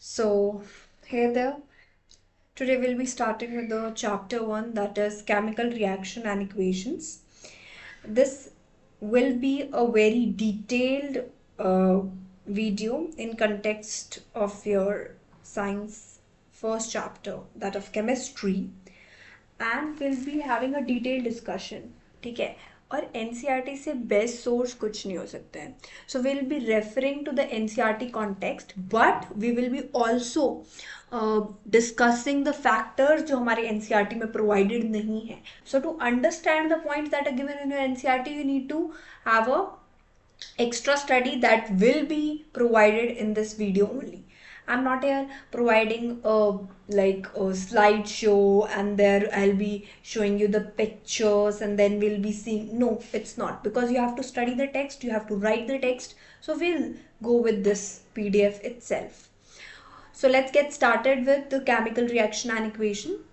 So, hey there. Today we'll be starting with the chapter 1, that is chemical reaction and equations. This will be a very detailed uh, video in context of your science first chapter, that of chemistry, and we'll be having a detailed discussion. ठीक है. और NCERT से best source कुछ नहीं हो सकता है. So we will be referring to the NCERT context, but we will be also discussing the factors जो हमारे एनसीईआरटी में प्रोवाइडेड नहीं है. So to understand the points that are given in NCERT you need to have a extra study that will be provided in this video only. I'm not here providing a slideshow and there I'll be showing you the pictures and then we'll be seeing. No, it's not, because you have to study the text, you have to write the text. So we'll go with this PDF itself. So let's get started with the chemical reaction and equation.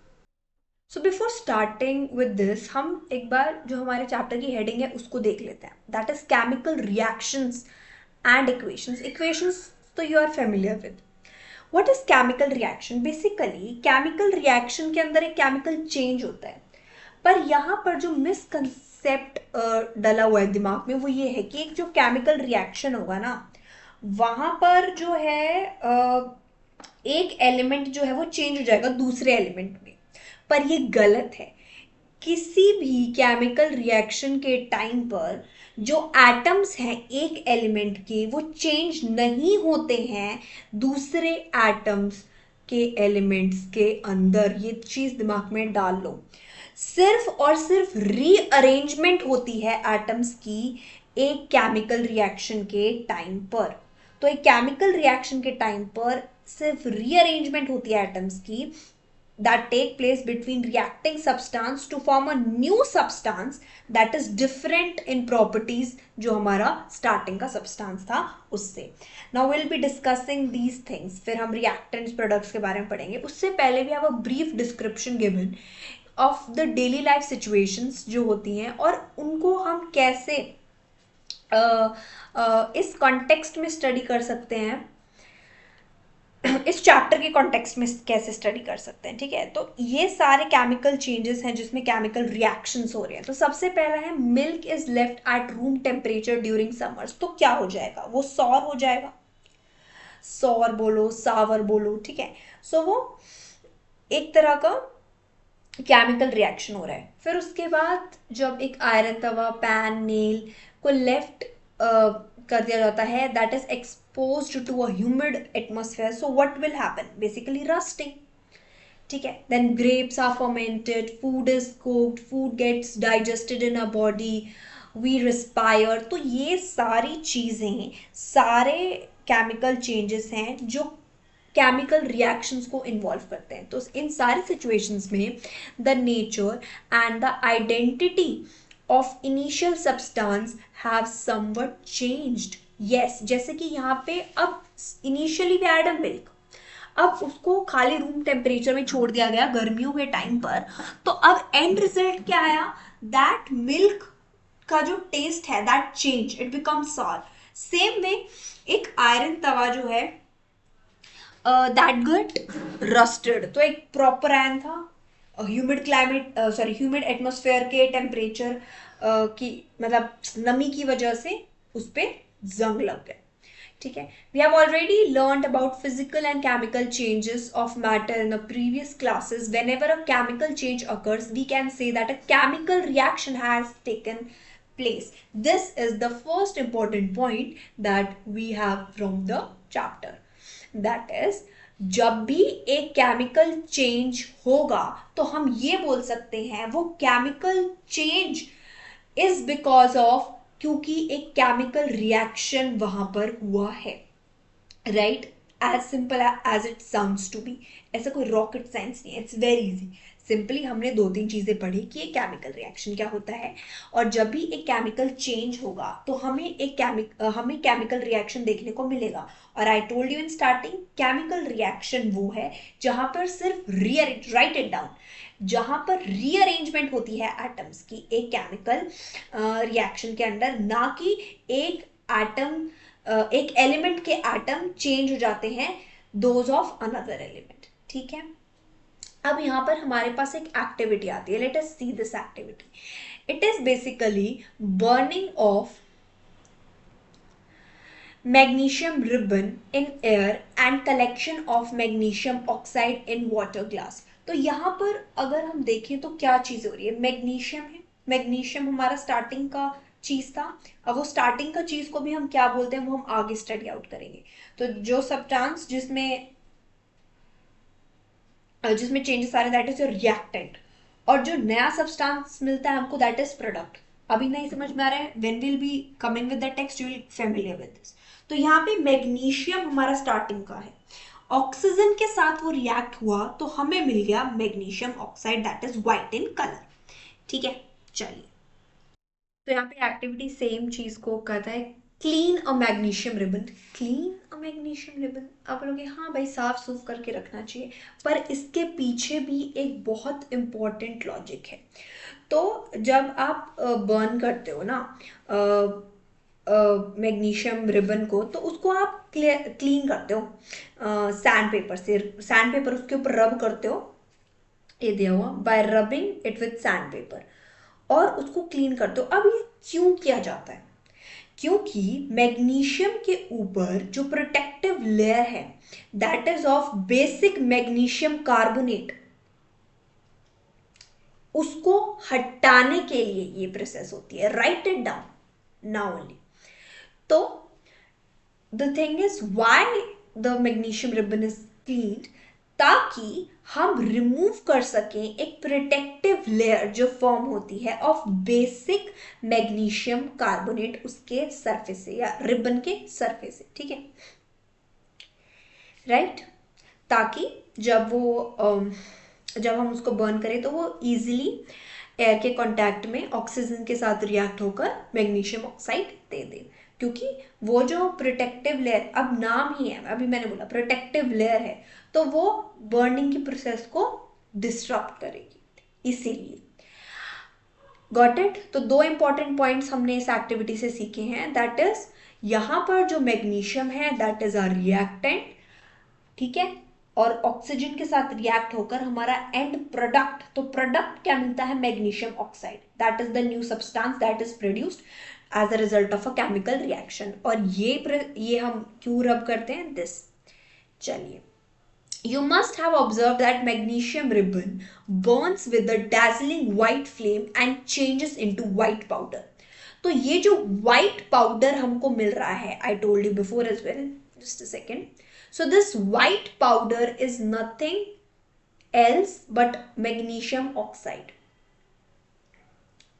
So before starting with this, हम एक बार जो हमारे chapter की heading है उसको देख लेते हैं. That is chemical reactions and equations. Equations तो you are familiar with. What is chemical reaction? Basically chemical reaction के अंदर एक केमिकल चेंज होता है, पर यहाँ पर जो मिसकंसेप्ट डला हुआ है दिमाग में वो ये है कि एक जो केमिकल रिएक्शन होगा ना, वहां पर जो है एक एलिमेंट जो है वो चेंज हो जाएगा दूसरे एलिमेंट में. पर ये गलत है. किसी भी केमिकल रिएक्शन के टाइम पर जो एटम्स हैं एक एलिमेंट के, वो चेंज नहीं होते हैं दूसरे एटम्स के एलिमेंट्स के अंदर. ये चीज दिमाग में डाल लो. सिर्फ और सिर्फ रीअरेंजमेंट होती है एटम्स की एक केमिकल रिएक्शन के टाइम पर. तो एक केमिकल रिएक्शन के टाइम पर सिर्फ रीअरेंजमेंट होती है एटम्स की that take place between reacting substance to form a new substance that is different in properties जो हमारा starting का substance था उससे. Now we'll be discussing these things. फिर हम reactants products के बारे में पढ़ेंगे. उससे पहले we have a brief description given of the daily life situations जो होती हैं और उनको हम कैसे इस context में study कर सकते हैं, इस चैप्टर के कॉन्टेक्स्ट में कैसे स्टडी कर सकते हैं. ठीक है, तो ये सारे केमिकल चेंजेस हैं जिसमें केमिकल रिएक्शंस हो रहे हैं. तो सबसे पहला है milk is left eight room temperature during summers. तो क्या हो जाएगा? वो सॉर हो जाएगा. सॉर बोलो, सावर बोलो, ठीक है. सो वो एक तरह का केमिकल रिएक्शन हो रहा है. फिर उसके बाद जब एक आयरन तवा, पैन, नेल को लेफ्ट कर दिया जाता है, that is exposed to a humid atmosphere, so what will happen? Basically rusting. ठीक है. Then grapes are fermented, food is cooked, food gets digested in our body, we respire. तो ये सारी चीजें, सारे केमिकल चेंजेस हैं जो केमिकल रिएक्शंस को इन्वॉल्व करते हैं. तो इन सारी सिचुएशंस में the nature and the identity of initial substance have somewhat changed. Yes, जैसे कि यहाँ पे अब initially we had a milk, अब उसको खाली रूम टेम्परेचर में छोड़ दिया गया गर्मियों के टाइम पर, तो अब एंड रिजल्ट क्या आया? दैट मिल्क का जो टेस्ट है that change, it become sour. Same way एक आयरन तवा जो है दैट गेट रस्टेड. तो एक प्रॉपर आयरन था, ह्यूमिड क्लाइमेट ह्यूमिड एटमोस्फेयर के टेम्परेचर की मतलब नमी की वजह से उस पर जंग लग गए. ठीक है. We have already learned about physical and chemical changes of matter in the previous classes. Whenever a chemical change occurs we can say that a chemical reaction has taken place. This is the first important point that we have from the chapter. That is, जब भी एक chemical change होगा तो हम ये बोल सकते हैं वो chemical change is because of, क्योंकि एक केमिकल रिएक्शन वहां पर हुआ है. Right? As simple as it sounds to be. ऐसा कोई रॉकेट साइंस नहीं है. It's very easy. सिंपली हमने 2-3 चीजें पढ़ी कि एक केमिकल रिएक्शन क्या होता है, और जब भी एक केमिकल चेंज होगा तो हमें केमिकल रिएक्शन देखने को मिलेगा. और I told you in starting, chemical reaction वो है जहां पर सिर्फ राइट इट डाउन, जहां पर रीअरेंजमेंट होती है एटम्स की एक केमिकल रिएक्शन के अंदर, ना कि एक एटम एक एलिमेंट के एटम चेंज हो जाते हैं दोज ऑफ अनदर एलिमेंट। ठीक है, अब यहाँ पर हमारे पास एक एक्टिविटी आती है, let us see this activity. It is basically burning of magnesium ribbon in air and collection of magnesium oxide in water glass। तो यहाँ पर अगर हम देखें तो क्या चीज हो रही है, मैग्नीशियम है, मैग्नीशियम हमारा स्टार्टिंग का चीज था। अब वो स्टार्टिंग का चीज को भी हम क्या बोलते हैं वो हम आगे स्टडी आउट करेंगे। तो जो सब्सटेंस जिसमें जिसमें चेंजेस आ रहे हैं दैट इज योर रिएक्टेंट, और जो नया सब्सटेंस मिलता है हमको दैट इज प्रोडक्ट। अभी नहीं समझ में आ रहा है, when will be coming with the text you will familiar with this. तो यहाँ पे मैग्नीशियम हमारा स्टार्टिंग का है, ऑक्सीजन के साथ वो रिएक्ट हुआ तो हमें मिल गया magnesium oxide that is white in colour. ठीक है, चलिए, तो यहाँ पे एक्टिविटी सेम चीज को कहता है, क्लीन अ मैग्नीशियम रिबन। क्लीन अ मैग्नीशियम रिबन, आप लोग हाँ भाई साफ सूफ करके रखना चाहिए, पर इसके पीछे भी एक बहुत इंपॉर्टेंट लॉजिक है। तो जब आप बर्न करते हो ना मैग्नीशियम रिबन को, तो उसको आप क्लीन करते हो सैंड पेपर से, सैंड पेपर उसके ऊपर रब करते हो, ये दिया हुआ bye rubbing it with sand paper, और उसको क्लीन करते हो। अब ये क्यों किया जाता है, क्योंकि मैग्नीशियम के ऊपर जो प्रोटेक्टिव लेयर है that is of basic magnesium carbonate, उसको हटाने के लिए ये प्रोसेस होती है। Write it down now only. तो the thing is why the magnesium ribbon is cleaned, ताकि हम रिमूव कर सकें एक प्रोटेक्टिव लेयर जो फॉर्म होती है ऑफ बेसिक मैग्नीशियम कार्बोनेट उसके सरफेस से या रिबन के सरफेस से। ठीक है, राइट, ताकि जब हम उसको बर्न करें तो वो इजीली एयर के कांटेक्ट में ऑक्सीजन के साथ रिएक्ट होकर मैग्नीशियम ऑक्साइड दे दे। क्योंकि वो जो प्रोटेक्टिव लेयर, अब नाम ही है, अभी मैंने बोला प्रोटेक्टिव लेयर है, तो वो बर्निंग की प्रोसेस को डिस्टर्ब करेगी, इसीलिए। Got it. तो दो इंपॉर्टेंट पॉइंट्स हमने इस एक्टिविटी से सीखे हैं, दैट इज यहां पर जो मैग्नीशियम है दैट इज अ रिएक्टेंट, ठीक है, और ऑक्सीजन के साथ रिएक्ट होकर हमारा एंड प्रोडक्ट, तो प्रोडक्ट क्या मिलता है, magnesium oxide, that is the new substance that is produced as a result of a chemical reaction. और ये हम क्यों रब करते हैं दिस। चलिए, you must have observed that magnesium ribbon burns with a dazzling white flame and changes into white powder। तो ये जो white powder हमको मिल रहा है, I told you before as well, just a second, so this white powder is nothing else but magnesium oxide,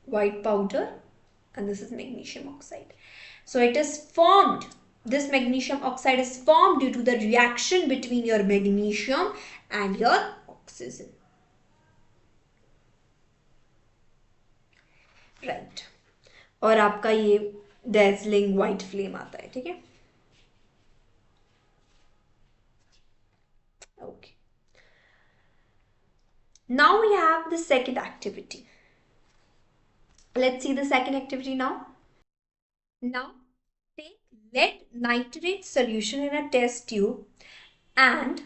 white powder, and this is magnesium oxide. So it is formed, this magnesium oxide is formed due to the reaction between your magnesium and your oxygen, right। और आपका ये dazzling white flame आता है, ठीक है, okay। Now we have the second activity. Let's see the second activity now. Now take lead nitrate solution in a test tube and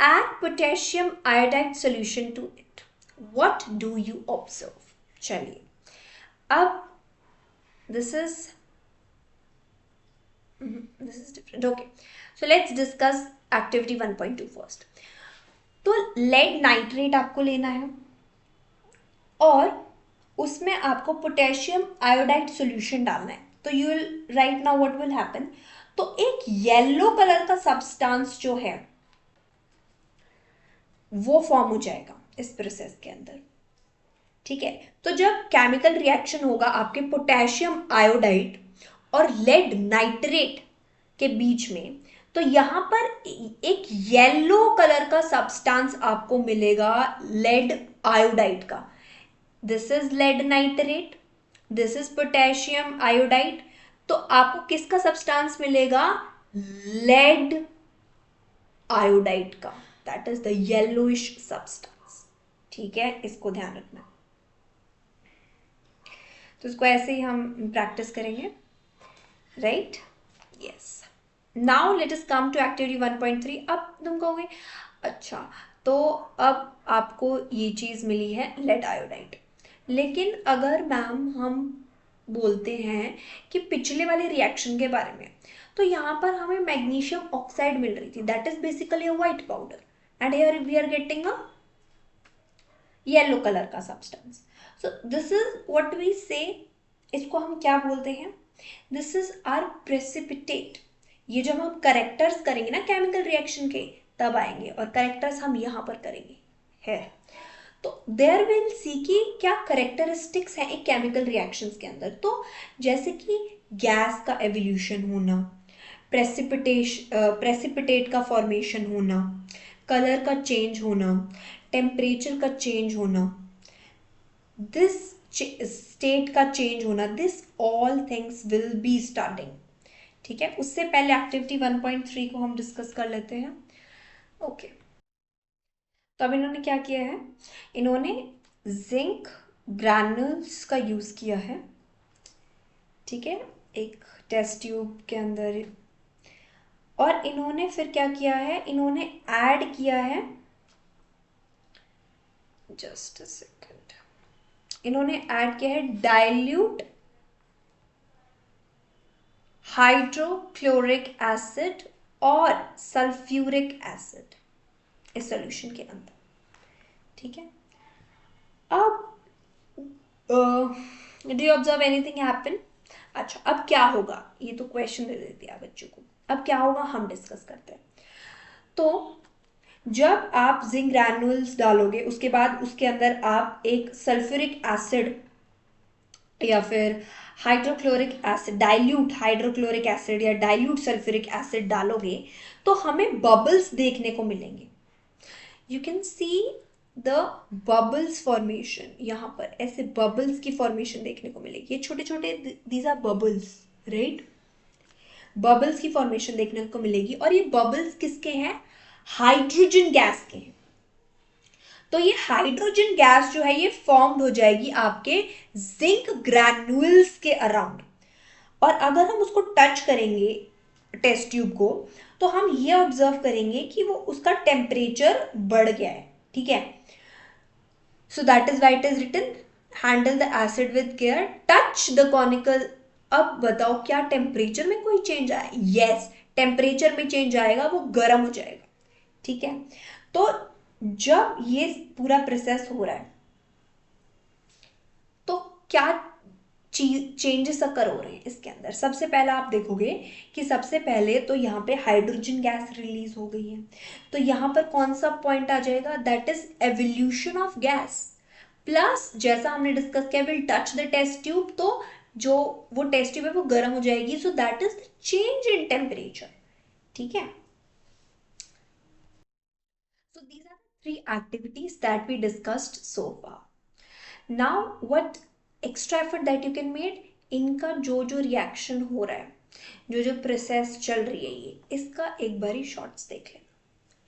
add potassium iodide solution to it. What do you observe? चलिए, अब this is different, okay, so let's discuss activity 1.2 first। तो lead nitrate आपको लेना है और उसमें आपको potassium iodide solution डालना है। तो you will write now what will happen, तो एक येलो कलर का सब्सटेंस जो है वो फॉर्म हो जाएगा इस प्रोसेस के अंदर, ठीक है। तो जब केमिकल रिएक्शन होगा आपके पोटेशियम आयोडाइड और लेड नाइट्रेट के बीच में, तो यहां पर एक येलो कलर का सब्सटेंस आपको मिलेगा लेड आयोडाइड का। This is lead nitrate, this is potassium iodide, तो आपको किसका सब्सटेंस मिलेगा, लेड आयोडाइड का, that is the yellowish substance, ठीक है, इसको ध्यान रखना। तो इसको ऐसे ही हम प्रैक्टिस करेंगे, right, yes. Now let us come to activity 1.3। अब तुम कहोगे अच्छा तो अब आपको ये चीज़ मिली है लेड आयोडाइड, लेकिन अगर मैम हम बोलते हैं कि पिछले वाले रिएक्शन के बारे में, तो यहाँ पर हमें मैग्नीशियम ऑक्साइड मिल रही थी, that is basically a white powder, and here we are getting a yellow colour का substance. So this is what we say, इसको हम क्या बोलते हैं, दिस इज आर प्रेसिपिटेट। ये जब हम करेक्टर्स करेंगे ना केमिकल रिएक्शन के तब आएंगे, और करेक्टर्स हम यहाँ पर करेंगे है। तो देयर विल सी कि क्या करेक्टरिस्टिक्स है एक केमिकल रिएक्शंस के अंदर। तो जैसे कि गैस का एवोल्यूशन होना, प्रेसिपिटेट का फॉर्मेशन होना, कलर का चेंज होना, टेम्परेचर का चेंज होना, दिस स्टेट का चेंज होना, this all things will be starting. ठीक है, उससे पहले एक्टिविटी 1.3 को हम डिस्कस कर लेते हैं। ओके तो अब इन्होंने क्या किया है, इन्होंने जिंक ग्रैन्यूल्स का यूज़ किया है। ठीक है, एक टेस्ट ट्यूब के अंदर, और इन्होंने फिर क्या किया है, इन्होंने ऐड किया है, जस्ट अ सेकंड, इन्होंने ऐड किया है डाइल्यूट हाइड्रोक्लोरिक एसिड और सल्फ्यूरिक एसिड इस सॉल्यूशन के अंदर। ठीक है, अब do you observe anything happen? अच्छा अब क्या होगा, ये तो क्वेश्चन दे देती है बच्चों को, अब क्या होगा हम डिस्कस करते हैं। तो जब आप जिंक ग्रैन्यूल्स डालोगे, उसके बाद उसके अंदर आप एक सल्फ्यूरिक एसिड या फिर hydrochloric acid, dilute hydrochloric acid या डाइल्यूट सल्फ्यूरिक एसिड डालोगे, तो हमें बबल्स देखने को मिलेंगे। You can see the bubbles formation, यहाँ पर ऐसे बबल्स की फॉर्मेशन देखने को मिलेगी, ये छोटे छोटे, these are bubbles, right, bubbles की फॉर्मेशन देखने को मिलेगी। और ये बबल्स किसके हैं, हाइड्रोजन गैस के हैं। तो ये हाइड्रोजन गैस जो है ये फॉर्म्ड हो जाएगी आपके जिंक ग्रैन्यूल्स के अराउंड, और अगर हम उसको टच करेंगे टेस्ट ट्यूब को, तो हम ये ऑब्जर्व करेंगे कि वो उसका टेम्परेचर बढ़ गया है। ठीक है, so that is why it is written handle the acid with care, touch the conical. अब बताओ क्या टेम्परेचर में कोई चेंज आया? यस, टेम्परेचर में चेंज आएगा, वो गर्म हो जाएगा। ठीक है, तो जब ये पूरा प्रोसेस हो रहा है तो क्या चेंजेस अकर हो रहे हैं इसके अंदर। सबसे पहला आप देखोगे कि सबसे पहले तो यहाँ पे हाइड्रोजन गैस रिलीज हो गई है, तो यहाँ पर कौन सा पॉइंट आ जाएगा, that is evolution of gas. Plus जैसा हमने डिस्कस किया, will touch the test tube, तो जो वो टेस्ट ट्यूब है वो गर्म हो जाएगी, सो that is the change in temperature. ठीक है, so these are the three activities that we discussed so far. Now what extra effort that you can make, इनका जो जो रिएक्शन हो रहा है, जो जो प्रोसेस चल रही है, ये इसका एक बारी शॉर्ट्स देख लेना,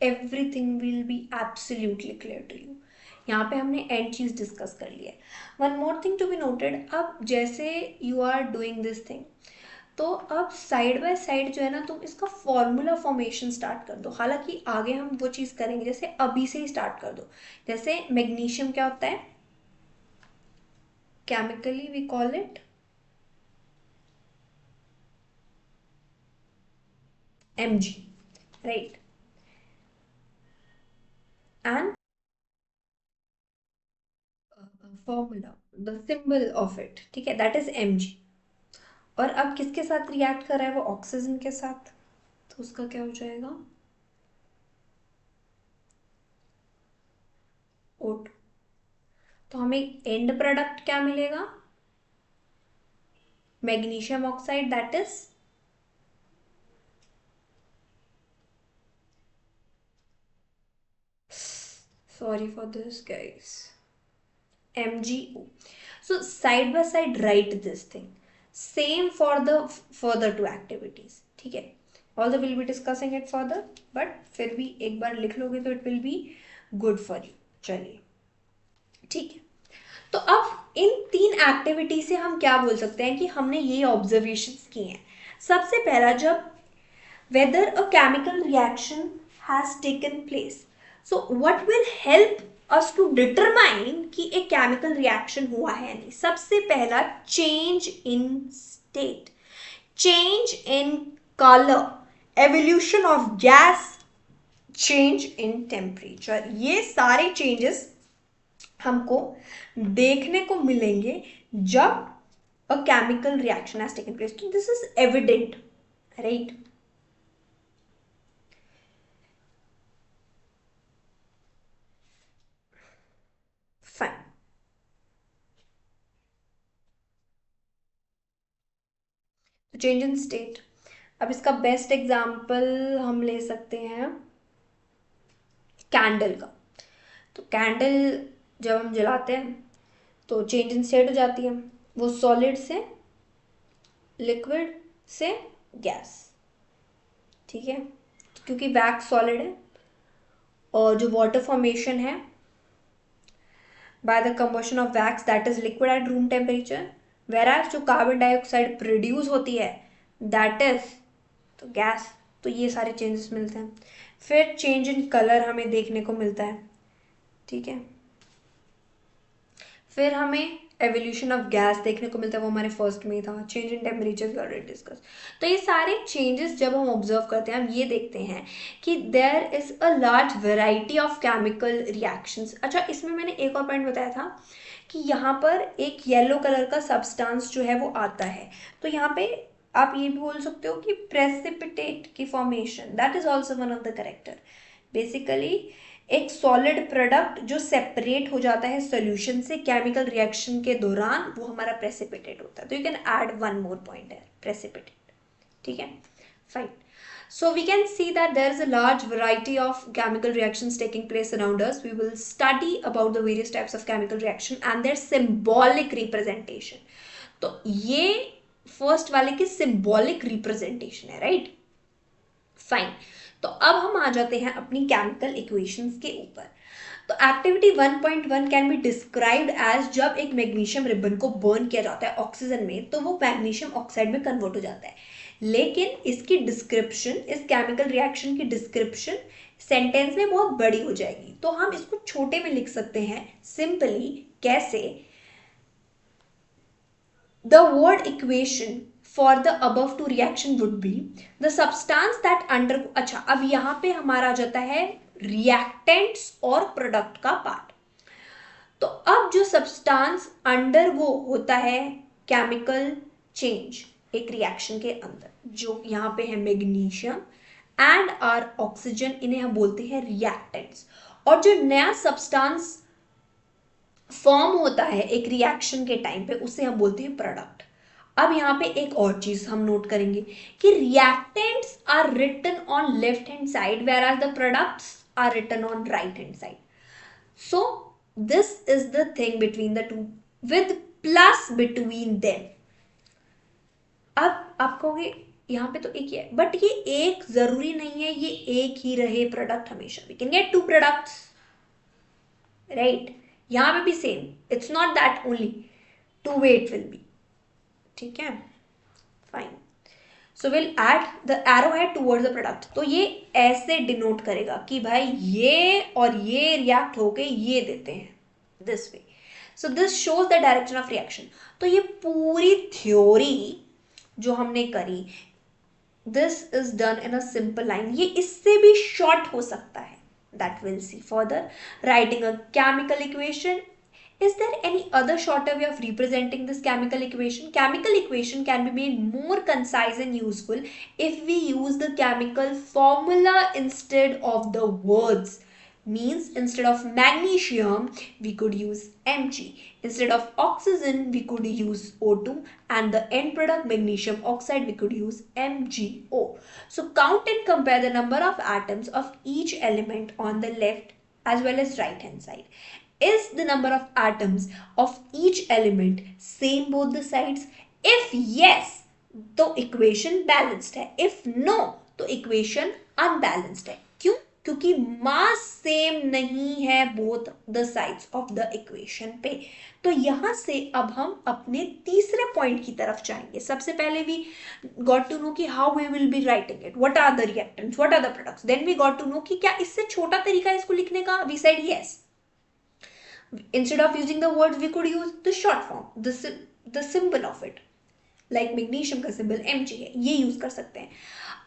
everything will be absolutely clear to you. यहाँ पे हमने एंड चीज डिस्कस कर ली है। One more thing to be noted, अब जैसे you are doing this thing, तो अब साइड बाय साइड जो है ना, तुम इसका फॉर्मूला फॉर्मेशन स्टार्ट कर दो। हालांकि आगे हम वो चीज़ करेंगे, जैसे अभी से ही स्टार्ट कर दो। जैसे मैग्नीशियम क्या होता है, chemically we call it Mg, right, and formula, the symbol of it, ठीक है, दैट इज Mg। और अब किसके साथ रिएक्ट कर रहा है, वो ऑक्सीजन के साथ, तो उसका क्या हो जाएगा, O2। तो हमें एंड प्रोडक्ट क्या मिलेगा, magnesium oxide, that is sorry for this guys, MgO। so side by side write this thing, same for the further two activities। ठीक है, although we'll be discussing it further, but फिर भी एक बार लिख लोगे तो it will be good for you। चलिए ठीक है, तो अब इन तीन एक्टिविटी से हम क्या बोल सकते हैं कि हमने ये ऑब्जर्वेशंस किए हैं। सबसे पहला, जब whether a chemical reaction has taken place. So what will help us to determine कि एक chemical reaction हुआ है नहीं? सबसे पहला change in state, change in color, evolution of gas, change in temperature. ये सारे changes हमको देखने को मिलेंगे जब a chemical reaction has taken place. So this is evident, right? Fine. तो चेंज इन स्टेट, अब इसका बेस्ट एग्जाम्पल हम ले सकते हैं कैंडल का। तो कैंडल जब हम जलाते हैं तो चेंज इन स्टेट हो जाती है, वो सॉलिड से लिक्विड से गैस, ठीक है, क्योंकि वैक्स सॉलिड है और जो वाटर फॉर्मेशन है by the combustion of wax that is liquid at room temperature, whereas जो कार्बन डाइऑक्साइड प्रोड्यूस होती है दैट इज तो गैस। तो ये सारे चेंजेस मिलते हैं। फिर चेंज इन कलर हमें देखने को मिलता है, ठीक है। फिर हमें एवोल्यूशन ऑफ गैस देखने को मिलता है, वो हमारे फर्स्ट में ही था। Change in temperature already discuss. तो ये सारे चेंजेस जब हम ऑब्जर्व करते हैं हम ये देखते हैं कि there is a large variety of chemical reactions. अच्छा, इसमें मैंने एक और पॉइंट बताया था कि यहाँ पर एक येलो कलर का सब्सटेंस जो है वो आता है, तो यहाँ पे आप ये भी बोल सकते हो कि प्रेसिपिटेट की formation, that is also one of the character. Basically एक सॉलिड प्रोडक्ट जो सेपरेट हो जाता है सॉल्यूशन से केमिकल रिएक्शन के दौरान, वो हमारा प्रेसिपिटेट होता है। तो you can add one more point है, प्रेसिपिटेट, ठीक है, fine. So we can see that there is a large variety of chemical reactions taking place around us. We will study about the various types of chemical reaction and their symbolic representation. तो ये first वाले की symbolic representation है, right? Fine. तो अब हम आ जाते हैं अपनी केमिकल इक्वेशंस के ऊपर। तो activity 1.1 can be described as जब एक मैग्नीशियम रिबन को बर्न किया जाता है ऑक्सीजन में तो वो मैग्नीशियम ऑक्साइड में कन्वर्ट हो जाता है। लेकिन इसकी डिस्क्रिप्शन, इस केमिकल रिएक्शन की डिस्क्रिप्शन सेंटेंस में बहुत बड़ी हो जाएगी, तो हम इसको छोटे में लिख सकते हैं सिंपली। कैसे? The word equation for the above two reaction would be the substance that undergo। अच्छा, अब यहां पे हमारा आ जाता है reactants और प्रोडक्ट का पार्ट। तो अब जो सब्सटेंस अंडरगो होता है केमिकल चेंज एक रिएक्शन के अंदर, जो यहाँ पे है मैग्नीशियम एंड आर ऑक्सीजन, इन्हें हम बोलते हैं रिएक्टेंट्स। और जो नया सब्सटेंस फॉर्म होता है एक रिएक्शन के टाइम पे उसे हम बोलते हैं प्रोडक्ट। अब यहाँ पे एक और चीज हम नोट करेंगे कि reactants are written on left hand side where are the products are written on right hand side. So this is the thing between the two with plus between them. अब आप कहोगे यहाँ पे तो एक ही है, बट ये एक जरूरी नहीं है ये एक ही रहे प्रोडक्ट हमेशा। We can get two products, right? यहाँ पे भी same, it's not that only two way it will be, ठीक है, fine. So will add the arrow head towards the product. तो ये ऐसे डिनोट करेगा कि भाई ये और ये रिएक्ट होके ये देते हैं, this way. So this shows the direction of reaction. तो ये पूरी थ्योरी जो हमने करी, this is done in a simple line. ये इससे भी शॉर्ट हो सकता है, that will see further. Writing a chemical equation, is there any other shorter way of representing this chemical equation? Chemical equation can be made more concise and useful if we use the chemical formula instead of the words. Means instead of magnesium we could use Mg, instead of oxygen we could use O2, and the end product magnesium oxide we could use MgO. So count and compare the number of atoms of each element on the left as well as right hand side. Is the number of atoms of each element same both the sides? If yes, तो equation balanced है। If no, तो equation unbalanced है। क्यों? क्योंकि mass same नहीं है both the sides of the equation पे। तो यहां से अब हम अपने तीसरे पॉइंट की तरफ जाएंगे। सबसे पहले वी गॉट टू नो कि how we will be writing it, what are the reactants, what are the products. Then we got to know कि क्या इससे छोटा तरीका है इसको लिखने का। We said yes, instead of using the words we could use the short form, the symbol of it, like magnesium का symbol Mg है, ये यूज कर सकते हैं।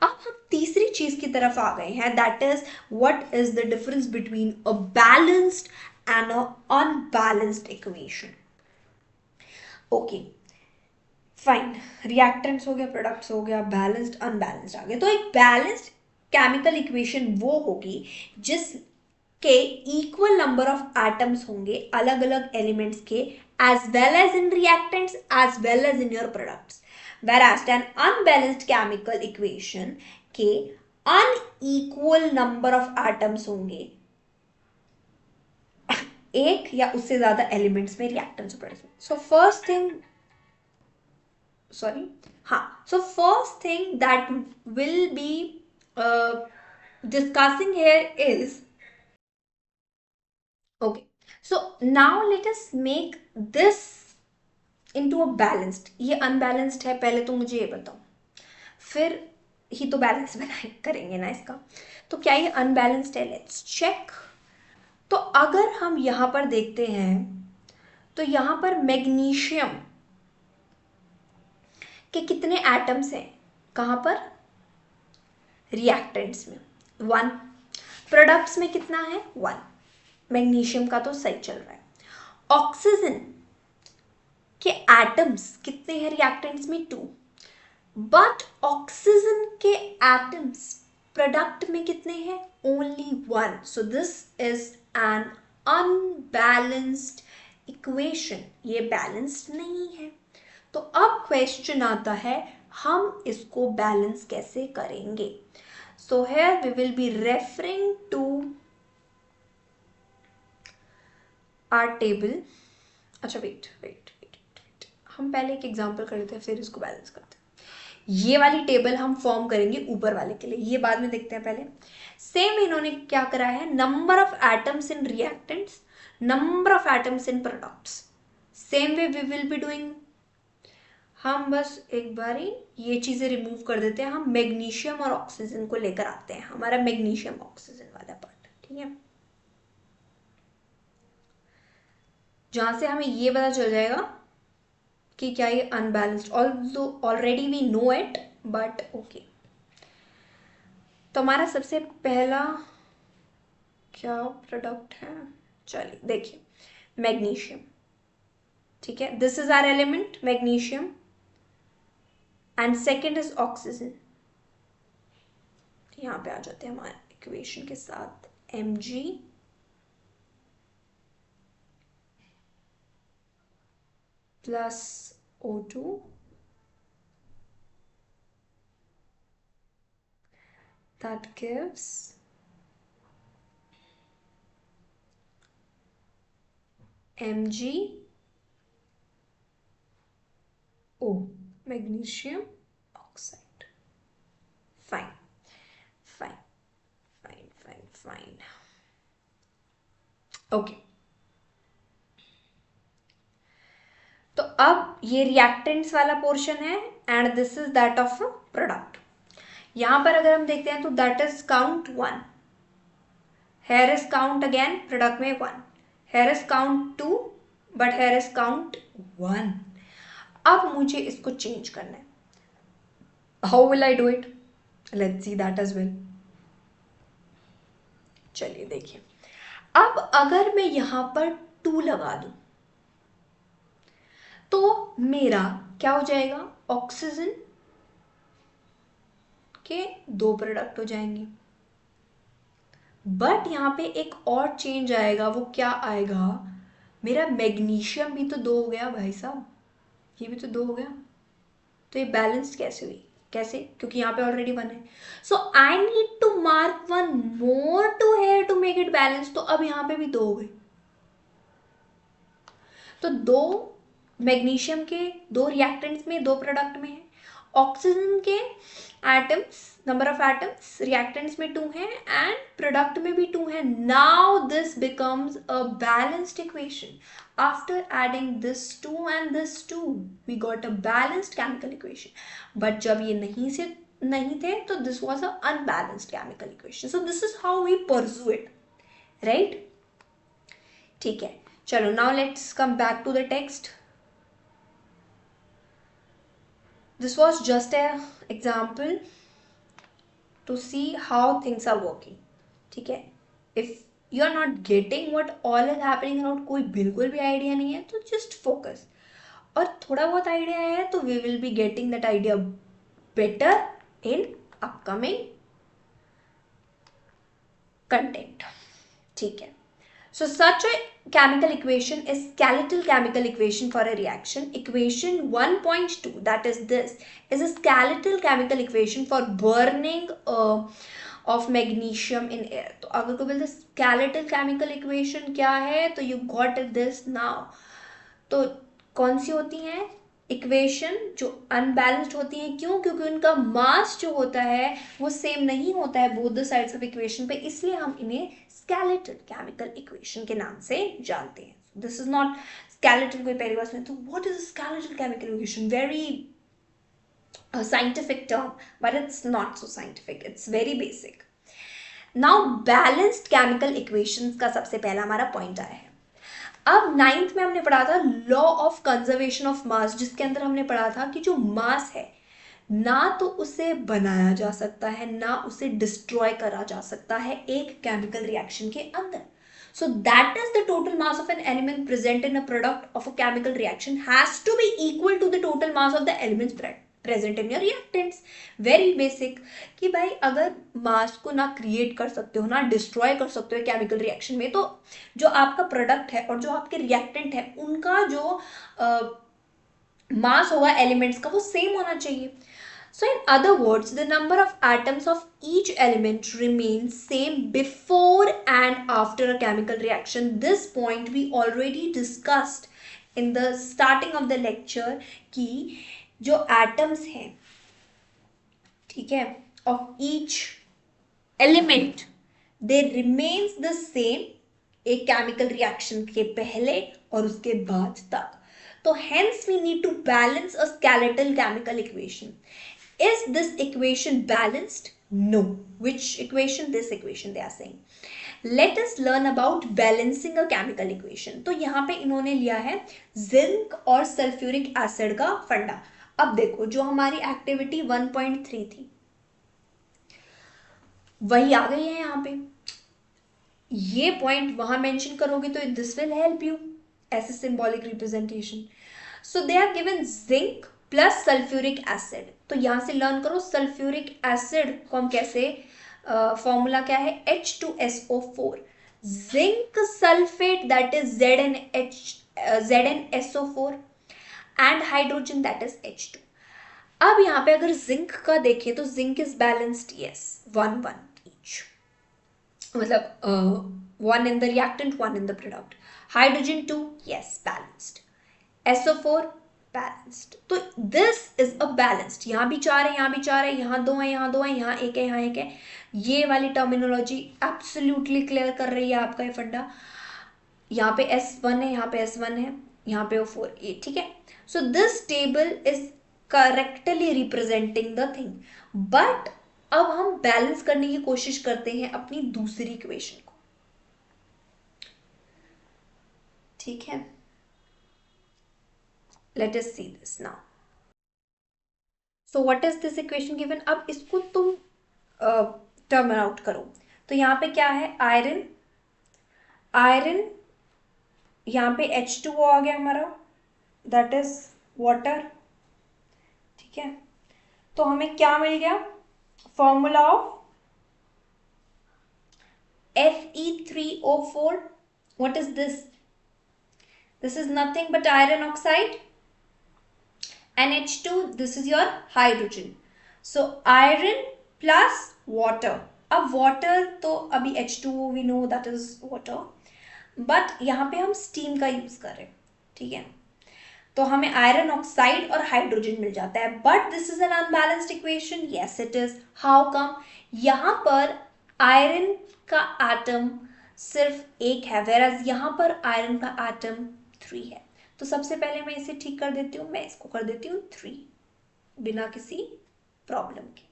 अब हम तीसरी चीज की तरफ आ गए हैं, that is what is the difference between a balanced and a unbalanced equation. Okay, fine, reactants हो गया, प्रोडक्ट्स हो गया, बैलेंस्ड अनबैलेंस्ड आ गया। तो एक बैलेंस्ड केमिकल इक्वेशन वो होगी जिसके इक्वल नंबर ऑफ एटम्स होंगे अलग अलग एलिमेंट्स के, as well as in reactants as well as in your products. whereas an unbalanced chemical equation के unequal number of atoms होंगे एक या उससे ज्यादा एलिमेंट्स में, रिएक्टेंट्स और प्रोडक्ट्स में। So first thing, sorry, so first thing that will be discussing here is, okay, so now let us make this into a balanced। ये unbalanced है, पहले तो मुझे ये बताओ, फिर ही तो बैलेंस बनाए करेंगे ना इसका। तो क्या ये अनबैलेंस्ड है? Let's check. तो अगर हम यहां पर देखते हैं तो यहां पर मैग्नीशियम के कितने एटम्स हैं? कहां पर? रिएक्टेंट्स में 1, प्रोडक्ट्स में कितना है? 1। मैग्नीशियम का तो सही चल रहा है। ऑक्सीजन के एटम्स कितने हैं रिएक्टेंट्स में? 2। बट ऑक्सीजन के एटम्स प्रोडक्ट में कितने हैं? Only 1। So this is an unbalanced equation, ये बैलेंस्ड नहीं है। तो अब क्वेश्चन आता है हम इसको बैलेंस कैसे करेंगे। So here we will be referring to our table. अच्छा वेट, हम पहले एक एग्जांपल कर लेते हैं फिर इसको बैलेंस करते हैं। ये वाली टेबल हम फॉर्म करेंगे ऊपर वाले के लिए, ये बाद में देखते हैं। पहले सेम इन्होंने क्या करा है, number of atoms in reactants, number of atoms in products, same way we will be doing. हम बस एक बार ही ये चीजें रिमूव कर देते हैं, हम मैग्नीशियम और ऑक्सीजन को लेकर आते हैं, हमारा मैग्नीशियम ऑक्सीजन वाला पार्ट, ठीक है, जहां से हमें ये पता चल जाएगा कि क्या ये unbalanced, already we know it but okay. तो हमारा सबसे पहला क्या प्रोडक्ट है? चलिए देखिए, मैग्नीशियम, ठीक है, this is our element magnesium and second is oxygen. यहां पे आ जाते हैं हमारे इक्वेशन के साथ, Mg plus O2 that gives MgO, magnesium oxide. Fine. Okay. तो अब ये रिएक्टेंट्स वाला पोर्शन है and this is that of product. यहां पर अगर हम देखते हैं तो that is count 1, here is count again product में 1, here is count 2 but here is count 1। अब मुझे इसको चेंज करना है। How will I do it? Let's see that as well. चलिए देखिए, अब अगर मैं यहां पर 2 लगा दूं तो मेरा क्या हो जाएगा? ऑक्सीजन के 2 प्रोडक्ट हो जाएंगे। बट यहां पे एक और चेंज आएगा, वो क्या आएगा? मेरा मैग्नीशियम भी तो 2 हो गया भाई साहब, ये भी तो 2 हो गया। तो ये बैलेंस्ड कैसे हुई? कैसे? क्योंकि यहाँ पे ऑलरेडी 1 है। So I need to mark 1 more to here to make it balance. तो अब यहाँ पे भी 2 हो गए। तो 2 मैग्नीशियम के 2 रिएक्टेंट्स में, 2 प्रोडक्ट में है, ऑक्सीजन के atoms, number of atoms reactants में 2 हैं एंड प्रोडक्ट में भी 2 हैं. Now this becomes a balanced equation. After adding this 2 and this 2 we got a balanced chemical equation. But जब ये नहीं थे तो this was a unbalanced chemical equation. So this is how we pursue it, right. ठीक है, चलो now let's come back to the text. This was just an example to see how things are working. ठीक है, if you are not getting what all is happening around, कोई बिल्कुल भी idea नहीं है तो just focus. और थोड़ा बहुत आइडिया है तो we will be getting that idea better in upcoming content. ठीक है. So such a chemical equation is skeletal chemical equation for a reaction. Equation 1.2, that is this, is a skeletal chemical equation for burning of magnesium in air. तो अगर कोई बोलते skeletal chemical equation क्या है तो you got this now. तो कौन सी होती हैं इक्वेशन जो अनबैलेंस्ड होती हैं? क्यों? क्योंकि उनका मास जो होता है वो सेम नहीं होता है both the sides of equation पे, इसलिए हम इन्हें स्केलेटल केमिकल इक्वेशन के नाम से जानते हैं. दिस इज नॉट स्केलेटल, कोई पहली बार सुने तो what is skeletal chemical equation, very scientific term, but it's not so scientific, it's very basic. Now balanced chemical equations का सबसे पहला हमारा पॉइंट आया है. अब 9th में हमने पढ़ा था law of conservation of mass, जिसके अंदर हमने पढ़ा था कि जो मास है ना तो उसे बनाया जा सकता है ना उसे डिस्ट्रॉय करा जा सकता है एक केमिकल रिएक्शन के अंदर. So that is the total mass of an element present in a product of a chemical reaction has to be equal to the total mass of the elements present in your reactants. Very basic कि भाई अगर मास को ना create कर सकते हो ना destroy कर सकते हो केमिकल रिएक्शन में, तो जो आपका प्रोडक्ट है और जो आपके रिएक्टेंट है उनका जो मास होगा एलिमेंट्स का वो सेम होना चाहिए. So in other words, the number of atoms of each element remains same before and after a chemical reaction. This point we already discussed in the starting of the lecture कि जो atoms हैं, ठीक है, of each element they remains the same एक chemical reaction के पहले और उसके बाद तक. तो hence we need to balance a skeletal chemical equation. Is this equation balanced? No. Which equation? This equation they are saying. Let us learn about balancing a chemical equation. तो यहाँ पे इन्होंने लिया है जिंक और सल्फ्यूरिक एसिड का फंडा. अब देखो जो हमारी एक्टिविटी 1.3 थी वही आ गई है यहाँ पे. ये पॉइंट वहां मेंशन करोगे तो this will help you as a symbolic representation. So they are given zinc plus sulphuric acid. तो यहां से लर्न करो सल्फ्यूरिक एसिड को हम कैसे, फॉर्मूला क्या है H2SO4, zinc sulphate that is ZnSO4 and hydrogen that is H2. अब यहाँ पे अगर जिंक का देखें तो zinc is balanced, yes 1-1 each, मतलब 1 in the reactant 1 in the product. Hydrogen 2, yes balanced. SO4 balanced. तो दिस इज अ बैलेंस्ड. यहाँ भी 4 है, यहाँ भी 4 है, यहाँ 2 है, यहाँ 2 है, यहाँ 1 है, यहाँ 1 है. ये वाली टर्मिनोलॉजी एब्सोल्युटली क्लियर कर रही है आपका ये फंडा. यहाँ पे S1 है, यहाँ पे S1 है, यहाँ पे O4 A. ठीक है. So this table is correctly representing the thing. But अब हम बैलेंस करने की कोशिश करते हैं अपनी दूसरी इक्वेशन को. ठीक है, let us see this now. So what is this equation given? अब इसको तुम टर्म आउट करो. तो यहाँ पे क्या है, आयरन, आयरन, यहाँ पे H2O आ गया हमारा, दैट इज वाटर. ठीक है, तो हमें क्या मिल गया, formula of Fe3O4. what is this? This is nothing but iron oxide. And H2, this is your hydrogen. So iron plus water. अब water तो अभी H2O we know that is water, but यहाँ पे हम steam का use कर रहे हैं. ठीक है, तो हमें आयरन ऑक्साइड और हाइड्रोजन मिल जाता है. But this is an unbalanced equation. Yes it is. How come? यहाँ पर आयरन का एटम सिर्फ एक है, वेराज यहाँ पर आयरन का एटम 3 है. तो सबसे पहले मैं इसे ठीक कर देती हूँ, मैं इसको कर देती हूँ 3 बिना किसी प्रॉब्लम के.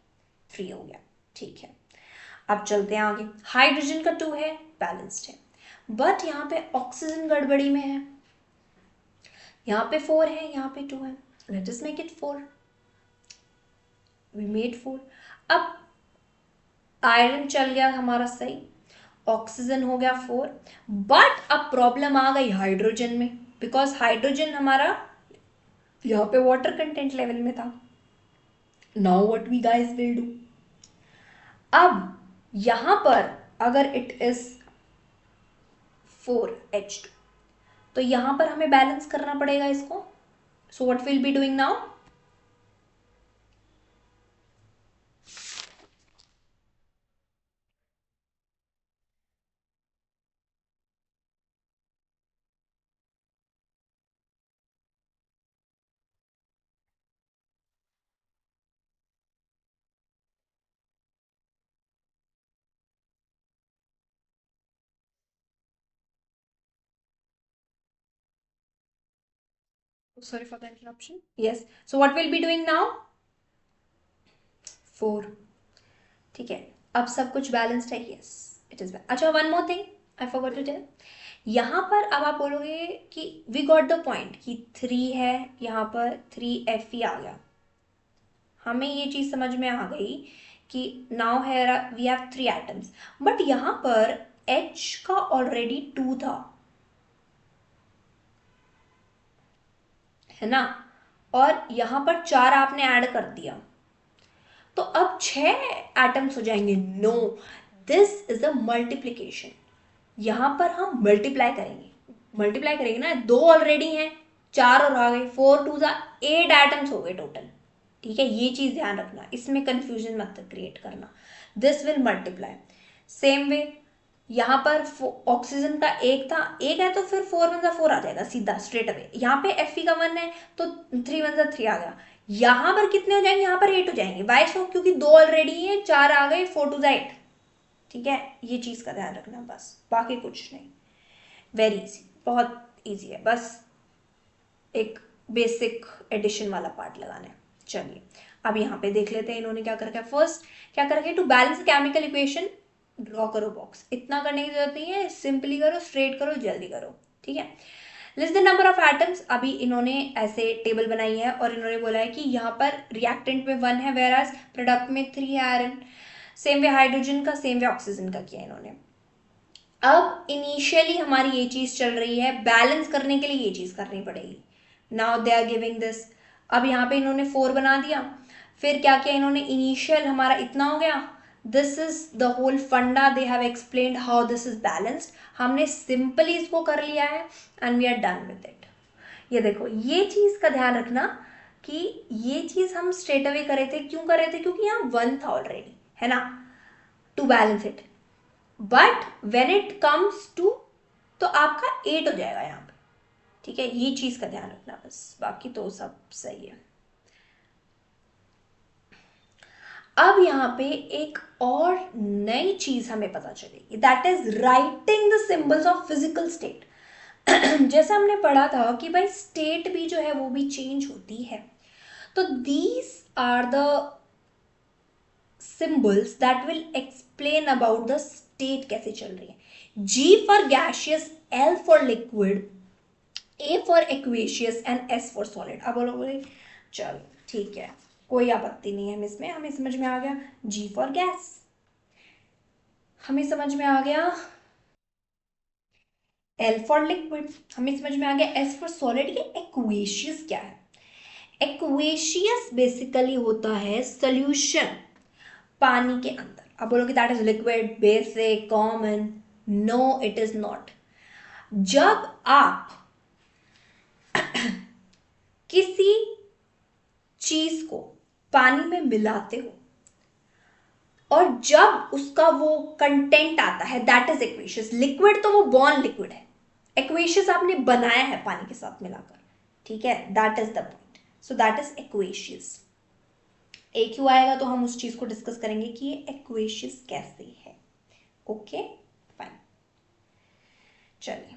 3 हो गया. ठीक है, अब चलते हैं आगे. हाइड्रोजन का 2 है, बैलेंस्ड है. बट यहाँ पे ऑक्सीजन गड़बड़ी में है. यहाँ पे 4 है, यहाँ पे 2 है. Let us make it 4. We made 4. अब आयरन चल गया हमारा सही, ऑक्सीजन हो गया 4. बट अब प्रॉब्लम आ गई हाइड्रोजन में, बिकॉज हाइड्रोजन हमारा यहाँ पे वाटर कंटेंट लेवल में था. Now what we guys will do? अब यहां पर अगर इट इज 4H2 तो यहां पर हमें बैलेंस करना पड़ेगा इसको. So what will be doing now? Sorry for the interruption. Yes. So what we'll be doing now? 4. ठीक है, अब सब कुछ बैलेंस्ड है. Yes it is. अच्छा, one more thing I forgot to tell. यहाँ पर अब आप बोलोगे कि वी गॉट द पॉइंट कि 3 है, यहाँ पर 3Fe आ गया. हमें ये चीज़ समझ में आ गई कि नाउ है वी हैव 3 एटम्स. बट यहाँ पर H का ऑलरेडी 2 था, है ना, और यहाँ पर 4 आपने ऐड कर दिया, तो अब 6 एटम्स हो जाएंगे. No, this is a multiplication. यहाँ पर हम मल्टीप्लाई करेंगे ना. 2 ऑलरेडी हैं, 4 और आ गए, 4 2 8 एटम्स हो गए टोटल. ठीक है, ये चीज ध्यान रखना, इसमें कंफ्यूजन मत क्रिएट करना. This will multiply. Same way यहाँ पर ऑक्सीजन का एक था, एक है, तो फिर 4 1 4 आ जाएगा सीधा स्ट्रेट अवे. यहाँ पे Fe का 1 है तो 3 1 3 आ गया. यहाँ पर कितने हो जाएंगे? यहाँ पर 8 हो जाएंगे. वाई सो? क्योंकि 2 ऑलरेडी है, 4 आ गए, 4 2 8. ठीक है, ये चीज का ध्यान रखना बस, बाकी कुछ नहीं. वेरी इजी, बहुत इजी है, बस एक बेसिक एडिशन वाला पार्ट लगाना है. चलिए अब यहाँ पे देख लेते हैं इन्होंने क्या कर रखा है. फर्स्ट क्या कर रखा है? To balance chemical equation draw करो बॉक्स. इतना करने की जरूरत नहीं है, सिंपली करो, स्ट्रेट करो, जल्दी करो. ठीक है, list the number of atoms. अभी इन्होंने ऐसे टेबल बनाई है और इन्होंने बोला है कि यहाँ पर रिएक्टेंट में 1 है, वेराज प्रोडक्ट में 3 है आयरन. सेम वे हाइड्रोजन का, सेम वे ऑक्सीजन का किया इन्होंने. अब इनिशियली हमारी ये चीज चल रही है, बैलेंस करने के लिए ये चीज करनी पड़ेगी. Now they are giving this. अब यहाँ पे इन्होंने 4 बना दिया. फिर क्या किया इन्होंने? इनिशियल हमारा इतना हो गया. This is the whole funda. They have explained how this is balanced. हमने सिंपली इसको कर लिया है and we are done with it. ये देखो, ये चीज का ध्यान रखना कि ये चीज हम स्ट्रेट अवे करे थे. क्यों करे थे? क्योंकि यहाँ 1 था ऑलरेडी, है ना, to balance it. But when it comes to तो आपका 8 हो जाएगा यहाँ पे. ठीक है, ये चीज का ध्यान रखना बस, बाकी तो सब सही है. अब यहाँ पे एक और नई चीज हमें पता चलेगी, that is writing the symbols of physical state. जैसे हमने पढ़ा था कि भाई स्टेट भी जो है वो भी चेंज होती है. तो these are the symbols that will explain about the state कैसे चल रही है. G for gaseous, L for liquid, A for aqueous and S for solid. अब बोलोगे चलो ठीक है, कोई आपत्ति नहीं है इसमें, हमें समझ में आ गया. G फॉर गैस हमें समझ में आ गया, L फॉर लिक्विड हमें समझ में आ गया, S फॉर सॉलिड. ये एक्वेशियस क्या है? एक्वेशियस बेसिकली होता है सोल्यूशन पानी के अंदर. अब बोलोगे that is liquid, basic, common. No it is not. जब आप किसी चीज को पानी में मिलाते हो और जब उसका वो कंटेंट आता है, दैट इज एक्वेशियस. लिक्विड तो वो बॉर्न लिक्विड है, एक्वेशियस आपने बनाया है पानी के साथ मिलाकर. ठीक है, that is the point. So that is aqueous. एक क्यों आएगा तो हम उस चीज को डिस्कस करेंगे कि ये एक्वेशियस कैसे है. ओके फाइन, चलिए.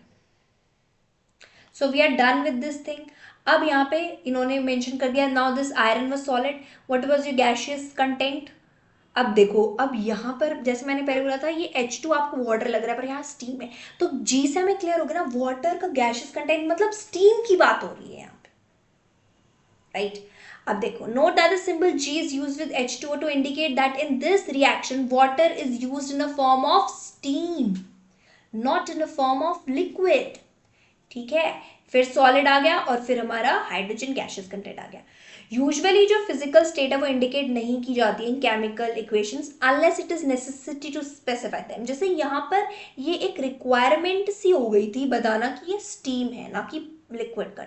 So we are done with this thing. अब यहाँ पे इन्होंने मेंशन कर दिया, now this iron was solid, what was your gaseous content. अब देखो, अब यहाँ पर जैसे मैंने पहले बोला था ये H2 आपको वाटर लग रहा है पर यहाँ स्टीम है, तो जी से हमें क्लियर हो गया ना, वाटर का गैसियस कंटेंट मतलब स्टीम की बात हो रही है यहाँ पे, राइट. अब देखो, note that the symbol G is used with H2O to indicate that in this reaction water is used in a form of steam, not in a form of liquid. ठीक है, फिर सॉलिड आ गया और फिर हमारा hydrogen gaseous content आ गया. Usually जो physical state है वो इंडिकेट नहीं की जाती है in chemical equations unless it is necessity to specify them. जैसे यहाँ पर ये एक रिक्वायरमेंट सी हो गई थी बताना कि ये स्टीम है ना कि लिक्विड का.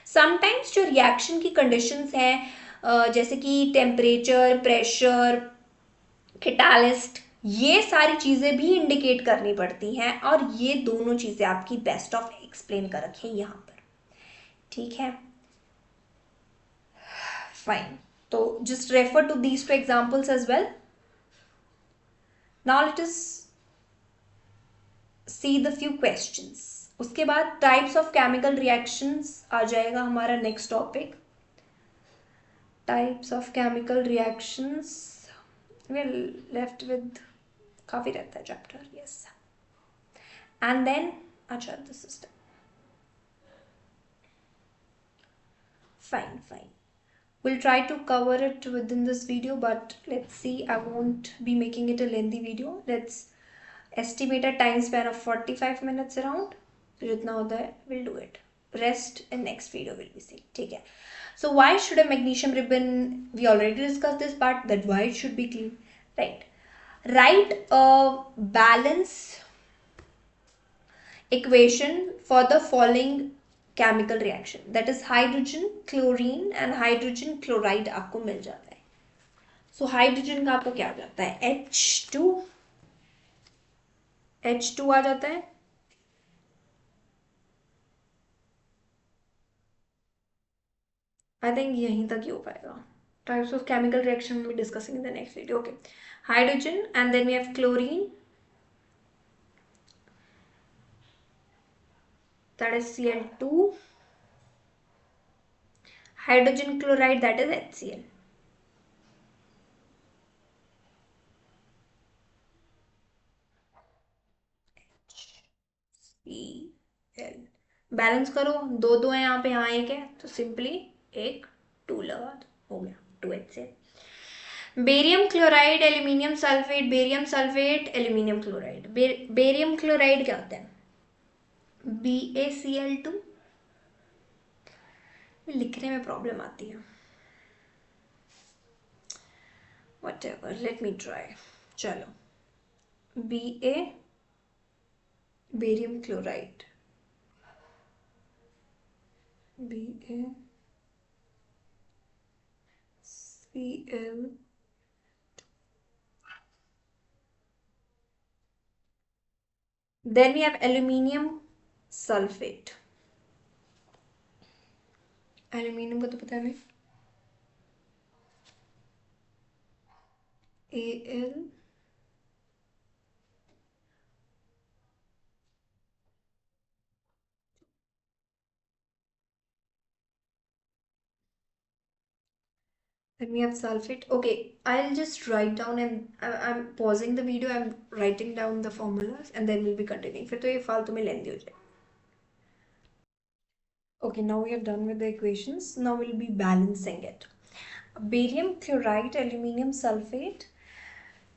समटाइम्स जो रिएक्शन की कंडीशंस हैं जैसे कि टेम्परेचर, प्रेशर, कैटालिस्ट, ये सारी चीज़ें भी इंडिकेट करनी पड़ती हैं और ये दोनों चीज़ें आपकी बेस्ट ऑफ एक्सप्लेन कर रखी हैं यहाँ पर. ठीक है फाइन, तो just refer to these two examples as well. Now let us see the few questions. उसके बाद टाइप्स ऑफ केमिकल रिएक्शंस आ जाएगा हमारा next topic. Types of chemical reactions we are left with, काफ़ी रहता है चैप्टर. यस, एंड देन अच्छा the system. Fine. We'll try to cover it within this video, but let's see. I won't be making it a lengthy video. Let's estimate a time span of 45 minutes around. जितना होता है we'll do it. Rest in next video will be seen. ठीक है. So why should a magnesium ribbon? We already discussed this part, that why it should be clean. Right. Write a balance equation for the following chemical reaction, that is hydrogen chlorine and hydrogen chloride आपको मिल जाता है. So hydrogen का आपको क्या हो जाता है, H2 आ जाता है. आई थिंक यहीं तक ही हो पाएगा. Types of chemical reaction will be discussing in the next video. Okay, hydrogen and then we have chlorine, that is Cl2, hydrogen chloride, that is HCl. HCl balance करो, दो दो है यहाँ पे, यहाँ एक है तो सिंपली एक 2 लगा दो, हो गया 2HCl. Barium chloride, aluminium sulphate, barium sulphate, aluminium chloride. Barium chloride क्या होता है, BaCl2. लिखने में प्रॉब्लम आती है, whatever, let me try. चलो, Ba barium chloride, BaCl. Then we have aluminium sulfate. Aluminium का तो पता है हमें, Al. Then we have sulfate. Okay, I'll just write down and I'm pausing the video. I'm writing down the formulas and then we'll be continuing. फिर तो ये फालतू में लेंदी हो जाए. Okay, now we are done with the equations. Now we'll be balancing it. Barium chloride, aluminium sulfate.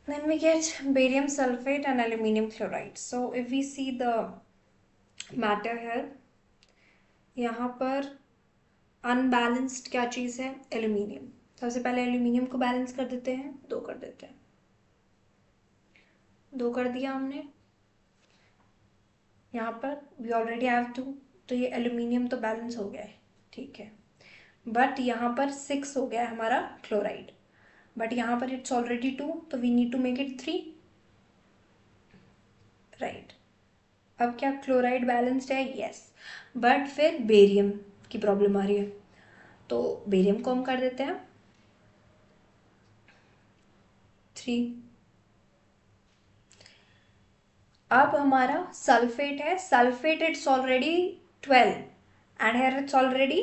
Then we get barium sulfate and aluminium chloride. So if we see the matter here, यहाँ पर unbalanced क्या चीज़ है, aluminium. सबसे पहले aluminium को balance कर देते हैं, 2 कर देते हैं, 2 कर दिया हमने. यहाँ पर वी ऑलरेडी हैव 2, तो ये एल्यूमिनियम तो बैलेंस हो गया है, ठीक है. बट यहाँ पर 6 हो गया है हमारा क्लोराइड, बट यहाँ पर इट्स ऑलरेडी 2, तो we need to make it 3, right. अब क्या क्लोराइड बैलेंस्ड है, यस. बट फिर बेरियम की प्रॉब्लम आ रही है। तो बेरियम को हम कर देते हैं 3। अब हमारा सल्फेट है, sulphate it's already 12 and here it's already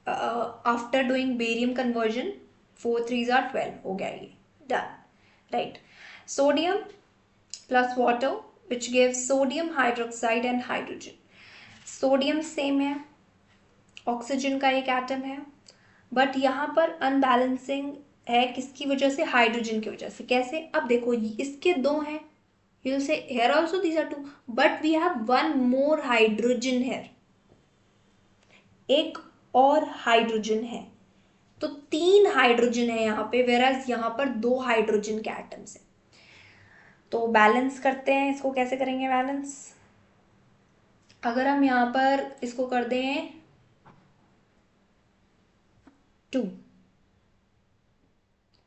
after doing barium conversion 4 3s are 12 हो गया ये done right. Sodium plus water which gives sodium hydroxide and hydrogen. Sodium same है, ऑक्सीजन का एक एटम है, बट यहाँ पर अनबैलेंसिंग है किसकी वजह से, हाइड्रोजन की वजह से। कैसे, अब देखो इसके दो हैं, you will say here also these are 2 but we have one more hydrogen here, एक और हाइड्रोजन है, तो 3 हाइड्रोजन है यहाँ पे, whereas यहाँ पर 2 हाइड्रोजन के एटम्स हैं। तो बैलेंस करते हैं, इसको कैसे करेंगे बैलेंस, अगर हम यहाँ पर इसको कर दें 2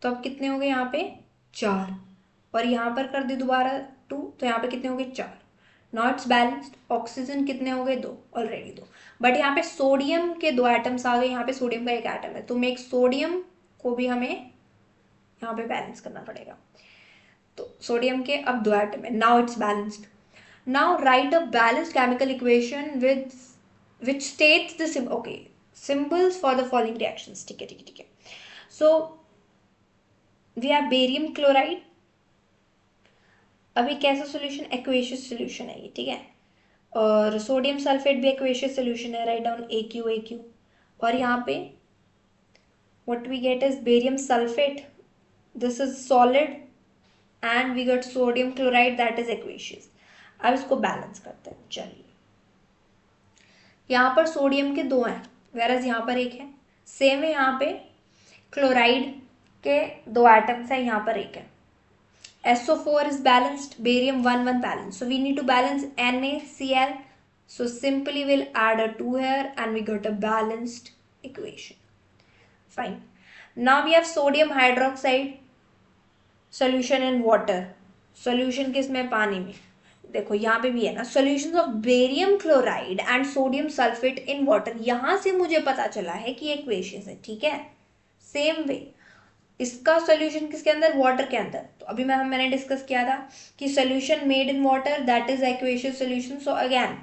तो अब कितने हो गए यहाँ पे 4, और यहाँ पर कर दे दोबारा 2 तो यहाँ पे कितने हो गए 4। Now it's balanced. ऑक्सीजन कितने हो गए 2, ऑलरेडी 2, बट यहाँ पे सोडियम के 2 एटम्स आ गए, यहाँ पे सोडियम का एक एटम है, तो मेक सोडियम को भी हमें यहाँ पे बैलेंस करना पड़ेगा। तो सोडियम के अब 2 एटम है, now it's balanced. Now write a balanced chemical equation with which states the okay symbols for the following reactions. ठीक है ठीक है ठीक है। So we have barium chloride, अभी कैसा सोल्यूशन, एक्वेशियस सोल्यूशन है ये, ठीक है, और सोडियम सल्फेट भी एक्वेशियस सोल्यूशन है, राइट डाउन AQ। और यहाँ पे what we get is barium sulphate, this is solid, and we get sodium chloride that is aqueous. अब इसको बैलेंस करते हैं, चलिए। यहाँ पर सोडियम के 2 हैं, वेरस यहाँ पर एक है, सेम है यहाँ पे क्लोराइड के 2 एटम्स हैं, यहाँ पर एक है। SO4 is balanced, barium 1 1 balanced, so we need to balance NaCl, so simply we'll add a 2 here and we got a balanced equation. Fine. Now we have sodium hydroxide solution in water, solution किसमें, पानी में। देखो यहाँ पे भी है ना, solutions of barium chloride and sodium sulfate in water, यहाँ से मुझे पता चला है कि equations है, ठीक है। सेम वे इसका सोल्यूशन किसके अंदर, वाटर के अंदर। तो अभी मैंने डिस्कस किया था कि solution made in water that is aqueous solution. So again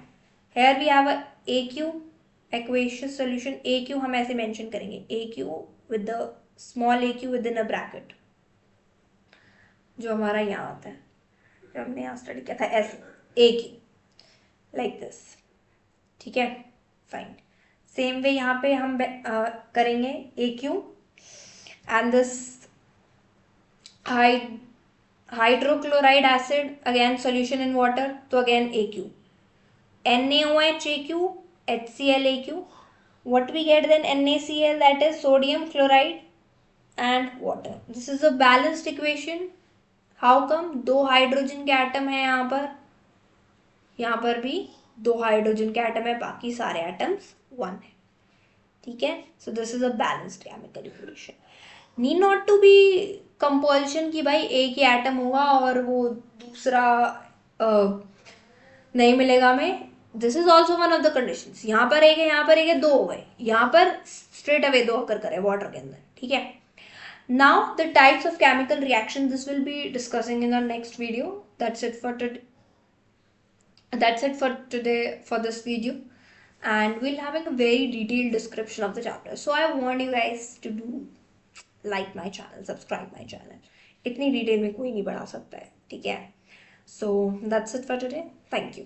here we have a AQ aqueous solution, AQ हम ऐसे मेंशन करेंगे, AQ with the small AQ with in a bracket, जो हमारा यहाँ आता है, जो हमने यहाँ स्टडी किया था, AQ लाइक दिस, ठीक है फाइन। सेम वे यहाँ पे हम करेंगे AQ and this hydrochloride acid again solution in water, so again AQ, NaOH AQ, HCl AQ, what we get then NaCl, that is sodium chloride and water. This is a balanced equation. How come, 2 hydrogen के atom है यहाँ पर भी 2 hydrogen के atom है, बाकी सारे atoms 1 है, ठीक है। So this is a balanced chemical equation. Need not to be compulsion कि भाई एक ही एटम होगा और वो दूसरा नहीं मिलेगा हमें, this is also one of the conditions. यहाँ पर एक है, यहाँ पर एक है, 2 हो गए, यहाँ पर स्ट्रेट अवे 2 अकर करे वाटर के अंदर, ठीक है। Now the types of chemical reaction, this will be discussing in the next video. That's it for today for this video, and we'll having a very detailed description of the chapter. So I want you guys to do like my channel, subscribe my channel. इतनी detail में कोई नहीं बढ़ा सकता है, ठीक है। So that's it for today. Thank you.